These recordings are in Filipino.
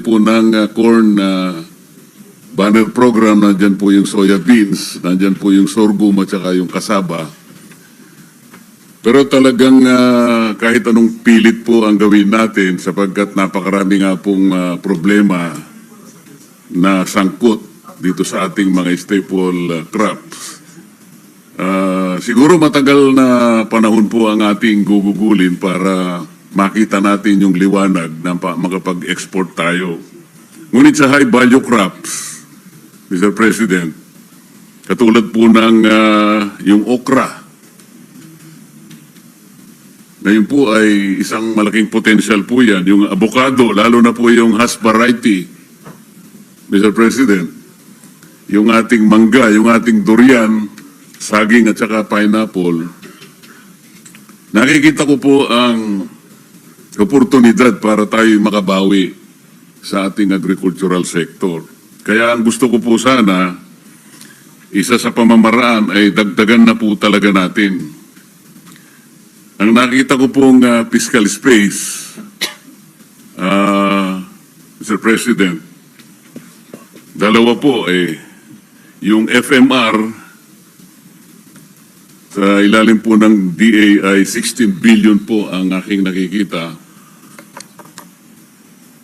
po ng corn banner program, nandyan po yung soya beans, nandyan po yung sorghum at saka yung kasaba. Pero talagang kahit anong pilit po ang gawin natin sapagkat napakarami nga pong problema na sangkot dito sa ating mga staple crops. Siguro matagal na panahon po ang ating gugugulin para makita natin yung liwanag na makapag-export tayo. Ngunit sa high value crops, Mr. President, katulad po ng yung okra, na yun po ay isang malaking potential po yan. Yung avocado, lalo na po yung Hass variety, Mr. President, yung ating mangga, yung ating durian, saging at saka pineapple, nakikita ko po ang oportunidad para tayo makabawi sa ating agricultural sector. Kaya ang gusto ko po sana, isa sa pamamaraan ay dagdagan na po talaga natin. Ang nakita ko pong fiscal space, Mr. President, dalawa po yung FMR sa ilalim po ng DA ay 16 billion po ang aking nakikita.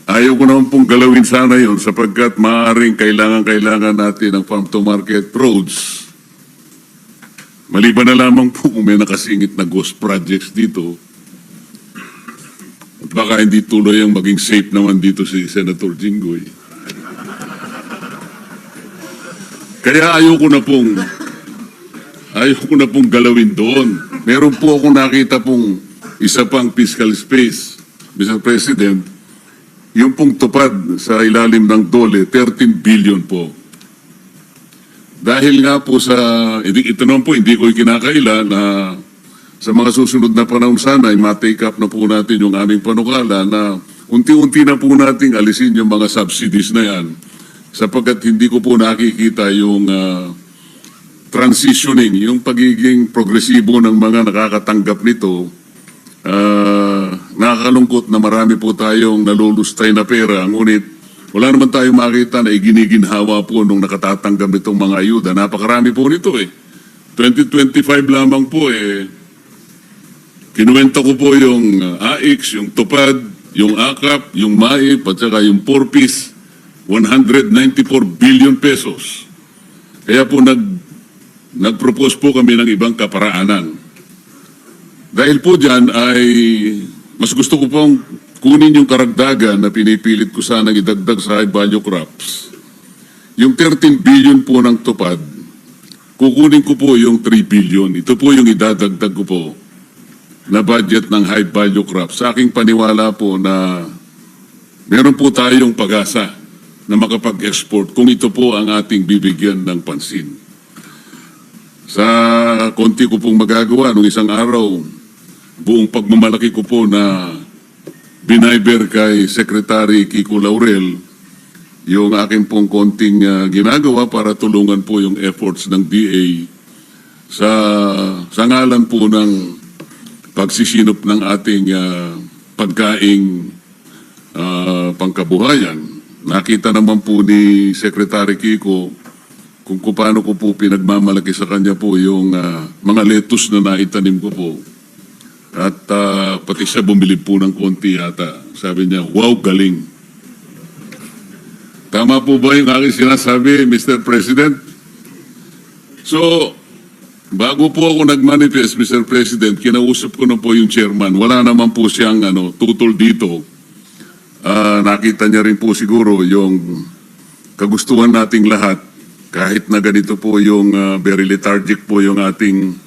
Ayaw ko naman pong galawin sana yun sapagkat maaaring kailangan natin ng farm to market roads. Maliban na lamang po kung may nakasingit na ghost projects dito. At baka hindi tuloy ang maging safe naman dito si Senator Jinggoy. Kaya ayoko na pong galawin doon. Meron po akong nakita pong isa pang fiscal space, Mr. President, yung pong tupad sa ilalim ng DOLE, 13 billion po. Dahil nga po sa, ito naman po, hindi ko kinakaila na sa mga susunod na panahon sana ay ma-take up na po natin yung aming panukala na unti-unti na po nating alisin yung mga subsidies na yan sapagkat hindi ko po nakikita yung transitioning, yung pagiging progresibo ng mga nakakatanggap nito. Nakakalungkot na marami po tayong nalulustay na pera, ngunit wala naman tayong makita na iginiginhawa po nung nakatatanggap nitong mga ayuda. Napakarami po nito 2025 lamang po kinuwenta ko po yung AIX, yung TUPAD, yung AKAP, yung MAIP, at saka yung 4-piece, 194 billion pesos. Kaya po nag-propose po kami ng ibang kaparaanan. Dahil po dyan ay mas gusto ko pong kunin yung karagdagan na pinipilit ko sanang idagdag sa high value crops. Yung 13 billion po ng tupad, kukunin ko po yung 3 billion. Ito po yung idadagdag ko po na budget ng high value crops. Sa aking paniwala po na meron po tayong pag-asa na makapag-export kung ito po ang ating bibigyan ng pansin. Sa konti ko pong magagawa nung isang araw, buong pagmamalaki ko po na binayber kay Secretary Kiko Laurel yung aking pong konting ginagawa para tulungan po yung efforts ng DA sa ngalan po ng pagsisinop ng ating pagkaing pangkabuhayan. Nakita naman po ni Secretary Kiko kung paano ko po pinagmamalaki sa kanya po yung mga lettuce na naitanim ko po. At pati siya bumili po ng konti yata. Sabi niya, wow, galing. Tama po ba yung aking sinasabi, Mr. President? So, bago po ako nag-manifest, Mr. President, kinausap ko na po yung chairman. Wala naman po siyang tutol dito. Nakita niya rin po siguro yung kagustuhan nating lahat. Kahit na ganito po yung very lethargic po yung ating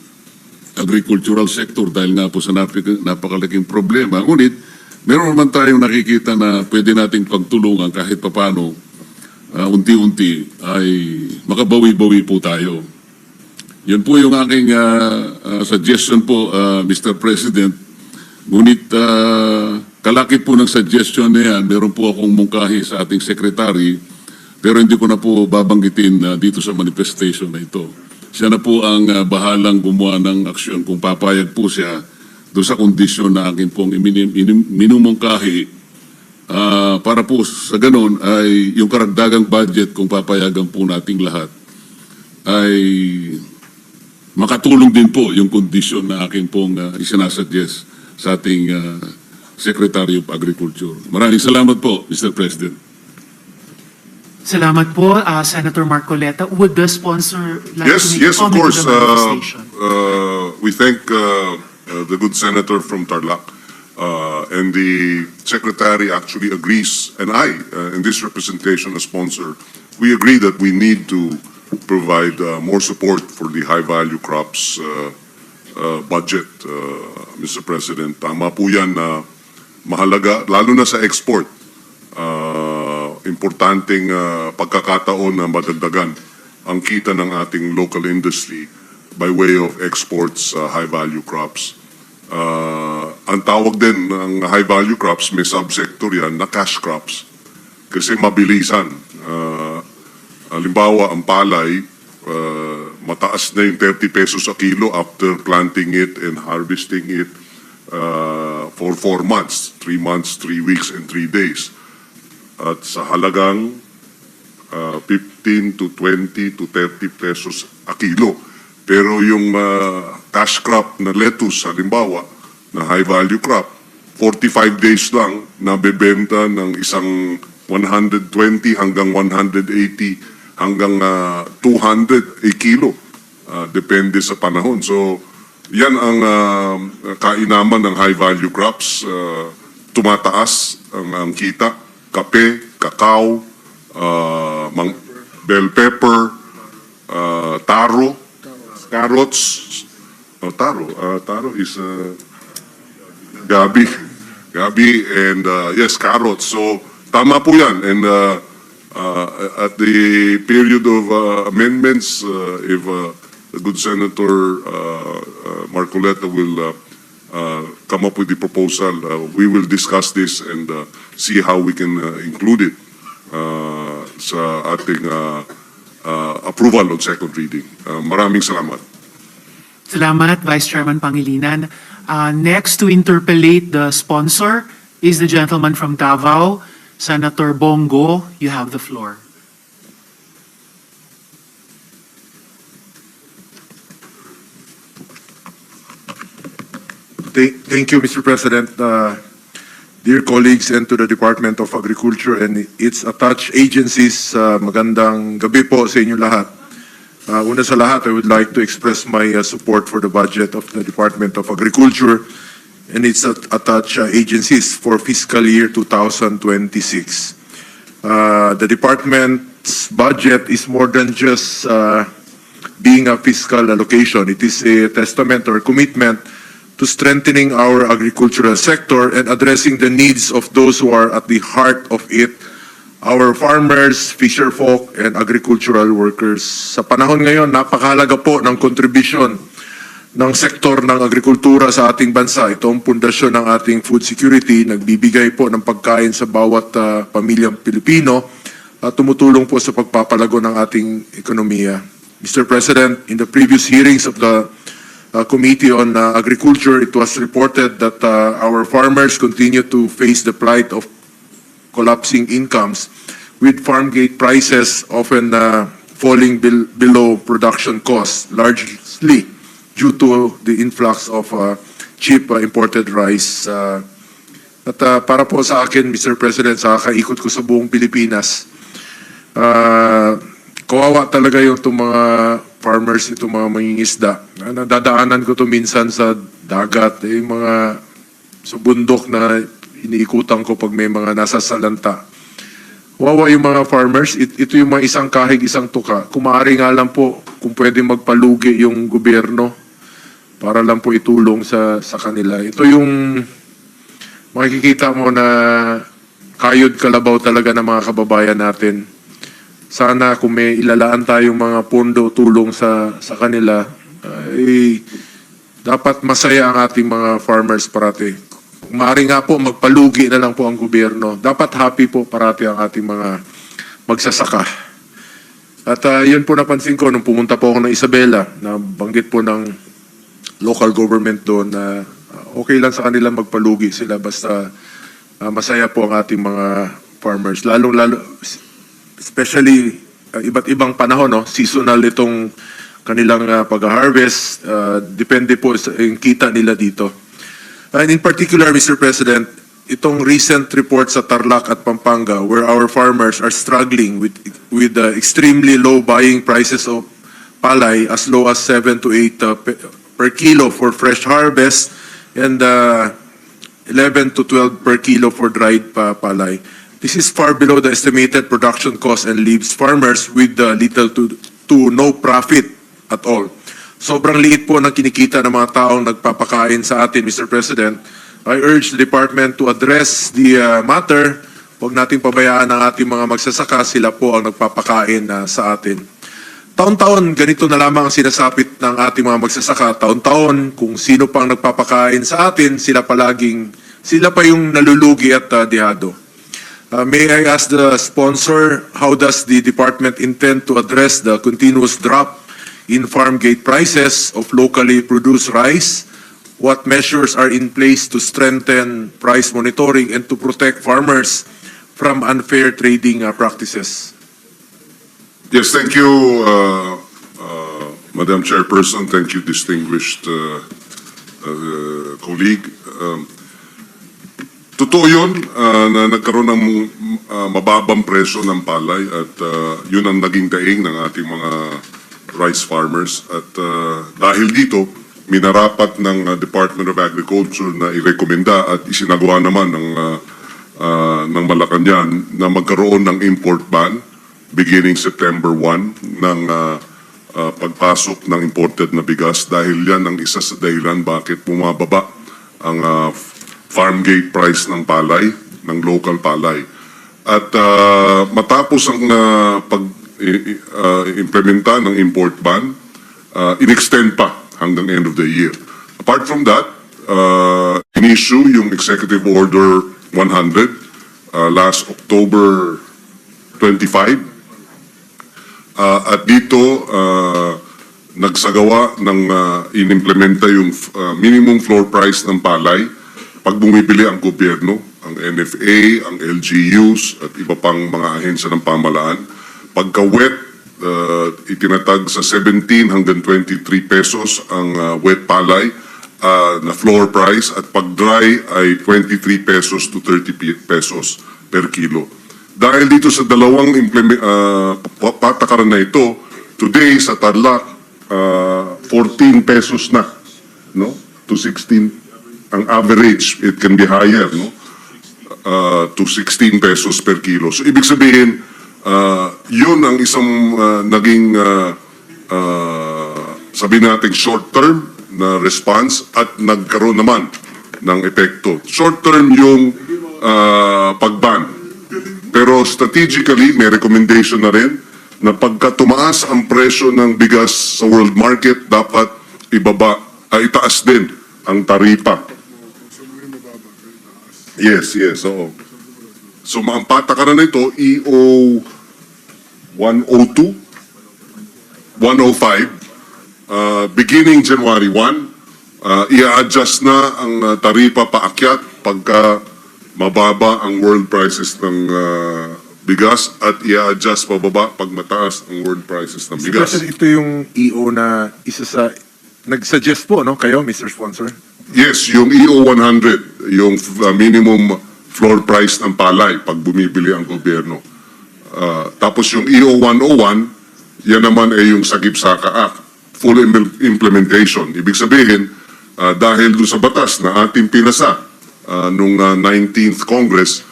agricultural sector dahil nga po sa napakalaking problema. Ngunit, meron naman tayong nakikita na pwede nating pagtulungan kahit papano unti-unti ay makabawi-bawi po tayo. Yun po yung aking suggestion po, Mr. President. Ngunit kalakip po ng suggestion na yan, meron po akong mungkahi sa ating secretary, pero hindi ko na po babanggitin dito sa manifestation na ito. Siya na po ang bahalang gumawa ng aksyon kung papayag po siya doon sa kondisyon na akin pong minumungkahi para po sa ganun ay yung karagdagang budget kung papayagan po nating lahat ay makatulong din po yung kondisyon na akin pong isinasuggest sa ating Secretary of Agriculture. Maraming salamat po, Mr. President. Salamat po, Senator Marcoleta. Would the sponsor like to make Yes, a of comment course. to the manifestation? We thank the good senator from Tarlac, and the secretary actually agrees, and I, in this representation as sponsor, we agree that we need to provide more support for the high-value crops budget, Mr. President. Tama po yan na mahalaga, lalo na sa export. Importanteng pagkakataon na madagdagan ang kita ng ating local industry by way of exports, high-value crops. Ang tawag din ng high-value crops, may subsector yan na cash crops kasi mabilisan. Halimbawa, ang palay, mataas na yung 30 pesos a kilo after planting it and harvesting it for 4 months, 3 months, 3 weeks, and 3 days. At sa halagang 15 to 20 to 30 pesos a kilo. Pero yung cash crop na lettuce, halimbawa, na high-value crop, 45 days lang nabebenta ng isang 120 hanggang 180 hanggang 200 a kilo. Depende sa panahon. So, yan ang kainaman ng high-value crops. Tumataas ang kita. Kape, kakao, bell pepper, taro, carrots. Taro is gabi. Gabi and yes, carrots. So, tama po yan. And at the period of amendments, if the good Senator Marcoleta will come up with the proposal, we will discuss this and see how we can include it sa ating approval on second reading. Maraming salamat. Salamat, Vice Chairman Pangilinan. Next to interpellate the sponsor is the gentleman from Davao, Senator Bongo. You have the floor. Thank you, Mr. President. Dear colleagues and to the Department of Agriculture and its attached agencies, magandang gabi po sa inyo lahat. Una sa lahat, I would like to express my support for the budget of the Department of Agriculture and its attached agencies for fiscal year 2026. The department's budget is more than just being a fiscal allocation. It is a testament or commitment to strengthening our agricultural sector and addressing the needs of those who are at the heart of it, our farmers, fisherfolk, and agricultural workers. Sa panahon ngayon, napakahalaga po ng kontribusyon ng sektor ng agrikultura sa ating bansa. Ito ang pundasyon ng ating food security, nagbibigay po ng pagkain sa bawat pamilyang Pilipino at tumutulong po sa pagpapalago ng ating ekonomiya. Mr. President, in the previous hearings of the Committee on Agriculture, it was reported that our farmers continue to face the plight of collapsing incomes, with farm gate prices often falling below production costs, largely due to the influx of cheap imported rice. At para po sa akin, Mr. President, sa kaikot ko sa buong Pilipinas, kawawa talaga yung itong mga farmers, itong mga mangingisda. Nadadaanan ko to minsan sa dagat, yung mga sa bundok na iniikutan ko pag may mga nasa salanta. Kawawa yung mga farmers, ito yung mga isang kahig, isang tuka. Kung maaari nga lang po, kung pwede magpalugi yung gobyerno para lang po itulong sa kanila. Ito yung makikita mo na kayod kalabaw talaga ng mga kababayan natin. Sana kung may ilalaan tayong mga pondo tulong sa kanila, dapat masaya ang ating mga farmers parati. Kung maaari nga po, magpalugi na lang po ang gobyerno. Dapat happy po parati ang ating mga magsasaka. At yun po napansin ko nung pumunta po ako ng Isabela, na banggit po ng local government doon na okay lang sa kanila magpalugi sila basta masaya po ang ating mga farmers. Lalong-lalo, especially iba't ibang panahon, no? Seasonal itong kanilang pag-harvest. Depende po sa yung kita nila dito. And in particular, Mr. President, itong recent report sa Tarlac at Pampanga where our farmers are struggling with extremely low buying prices of palay as low as 7 to 8 per kilo for fresh harvest and 11 to 12 per kilo for dried palay. This is far below the estimated production cost and leaves farmers with little to no profit at all. Sobrang liit po ng kinikita ng mga taong nagpapakain sa atin, Mr. President. I urge the department to address the matter. Huwag nating pabayaan ang ating mga magsasaka. Sila po ang nagpapakain sa atin. Taon-taon, ganito na lamang ang sinasapit ng ating mga magsasaka. Taon-taon, kung sino pang nagpapakain sa atin, sila pa yung nalulugi at dihado. May I ask the sponsor, how does the department intend to address the continuous drop in farm gate prices of locally produced rice? What measures are in place to strengthen price monitoring and to protect farmers from unfair trading practices? Yes, thank you, Madam Chairperson. Thank you, distinguished colleague. Totoo yun na nagkaroon ng mababang presyo ng palay at yun ang naging daing ng ating mga rice farmers. At dahil dito, minarapat ng Department of Agriculture na irekomenda at isinagawa naman ng Malacanang na magkaroon ng import ban beginning September 1 ng pagpasok ng imported na bigas dahil yan ang isa sa dahilan bakit bumababa ang farm gate price ng palay, ng local palay. At matapos ang implementa ng import ban, in-extend pa hanggang end of the year. Apart from that, in-issue yung Executive Order 100 last October 25. At dito, nagsagawa ng inimplementa yung minimum floor price ng palay pag bumibili ang gobyerno, ang NFA, ang LGUs at iba pang mga ahensya ng pamahalaan. Pagka wet, itinatag sa 17 hanggang 23 pesos ang wet palay na floor price at pag dry ay 23 pesos to 30 pesos per kilo. Dahil dito sa dalawang patakaran na ito, today sa Tarlac, 14 pesos na, no? To 16 ang average, it can be higher, no? To 16 pesos per kilo. So ibig sabihin, yun ang isang naging sabi natin short term na response at nagkaroon naman ng epekto. Short term yung pagban. Pero strategically, may recommendation na rin na pagka tumaas ang presyo ng bigas sa world market, dapat itaas din ang taripa. Yes, oo. So, ang patakaran na ito, EO 102, 105, beginning January 1, i-adjust na ang taripa paakyat pagka mababa ang world prices ng bigas at i-adjust pababa pag mataas ang world prices ng bigas. Kasi ito yung EO na isa sa nag-suggest po, no? Kayo, Mr. Sponsor? Yes, yung EO 100, yung minimum floor price ng palay pag bumibili ang gobyerno. Tapos yung EO 101, yan naman ay yung Sagip-Saka Act, full implementation. Ibig sabihin, dahil doon sa batas na ating pinasa nung 19th Congress,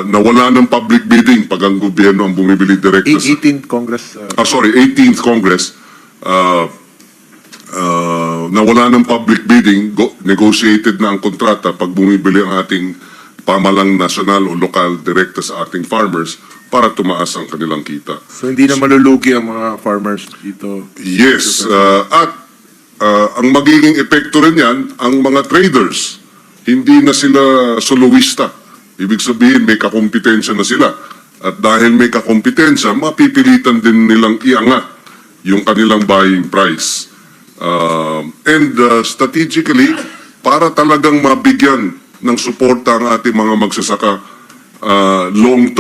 nawala ng public bidding pag ang gobyerno ang bumibili direkta sa... 18th Congress. 18th Congress, nawala ng public bidding, negotiated na ang kontrata pag bumibili ang ating pamalang nasyonal o lokal direkta sa ating farmers para tumaas ang kanilang kita. So hindi na malulugi ang mga farmers dito? Yes, at ang magiging epekto rin yan, ang mga traders, hindi na sila soloista. Ibig sabihin, may kakompetensya na sila. At dahil may kakompetensya, mapipilitan din nilang iangat yung kanilang buying price. And strategically, para talagang mabigyan ng suporta ang ating mga magsasaka long term.